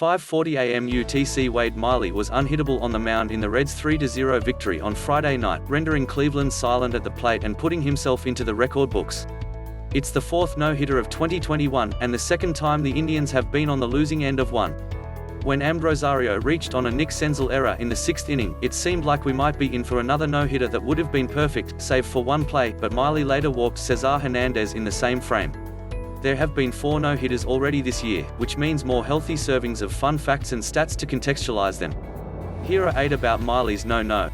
5:40 a.m. UTCWade Miley was unhittable on the mound in the Reds' 3-0 victory on Friday night, rendering Cleveland silent at the plate and putting himself into the record books. It's the fourth no-hitter of 2021, and the second time the Indians have been on the losing end of one. When Amed Rosario reached on a Nick Senzel error in the sixth inning, it seemed like we might be in for another no-hitter that would have been perfect, save for one play, but Miley later walked Cesar Hernandez in the same frame. There have been 4 no-hitters already this year, which means more healthy servings of fun facts and stats to contextualize them. Here are 8 about Miley's no-no.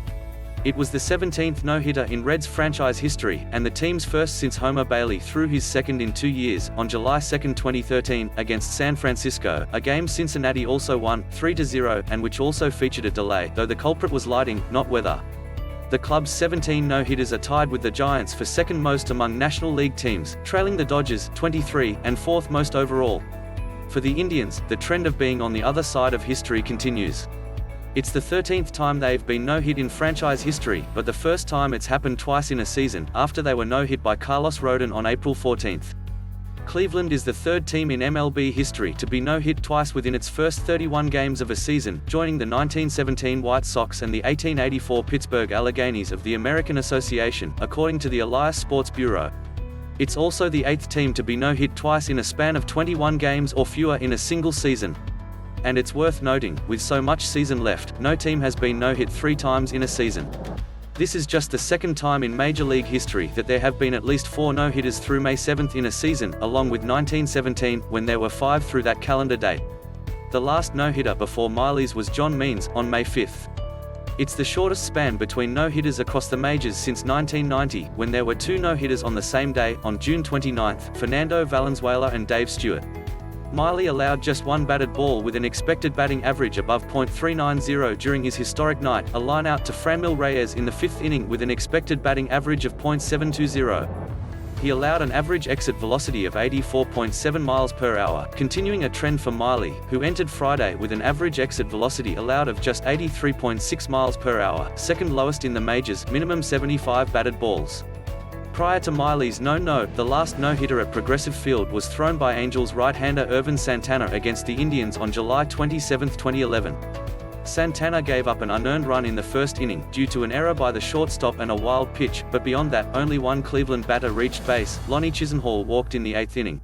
It was the 17th no-hitter in Reds franchise history, and the team's first since Homer Bailey threw his second in 2 years, on July 2, 2013, against San Francisco, a game Cincinnati also won, 3-0, and which also featured a delay, though the culprit was lighting, not weather. The club's 17 no-hitters are tied with the Giants for second most among National League teams, trailing the Dodgers, 23, and fourth most overall. For the Indians, the trend of being on the other side of history continues. It's the 13th time they've been no-hit in franchise history, but the first time it's happened twice in a season, after they were no-hit by Carlos Rodón on April 14. Cleveland is the third team in MLB history to be no-hit twice within its first 31 games of a season, joining the 1917 White Sox and the 1884 Pittsburgh Alleghenys of the American Association, according to the Elias Sports Bureau. It's also the 8th team to be no-hit twice in a span of 21 games or fewer in a single season. And it's worth noting, with so much season left, no team has been no-hit 3 times in a season. This is just the second time in Major League history that there have been at least 4 no-hitters through May 7 in a season, along with 1917, when there were 5 through that calendar date. The last no-hitter before Miley's was John Means, on May 5. It's the shortest span between no-hitters across the majors since 1990, when there were 2 no-hitters on the same day, on June 29, Fernando, Valenzuela and Dave Stewart. Miley allowed just 1 batted ball with an expected batting average above .390 during his historic night, a lineout to Franmil Reyes in the 5th inning with an expected batting average of .720. He allowed an average exit velocity of 84.7 miles per hour, continuing a trend for Miley, who entered Friday with an average exit velocity allowed of just 83.6 miles per hour, second lowest in the majors, minimum 75 batted balls. Prior to Miley's no-no, the last no-hitter at Progressive Field was thrown by Angels right-hander Ervin Santana against the Indians on July 27, 2011. Santana gave up an unearned run in the first inning, due to an error by the shortstop and a wild pitch, but beyond that, only one Cleveland batter reached base. Lonnie Chisenhall walked in the 8th inning.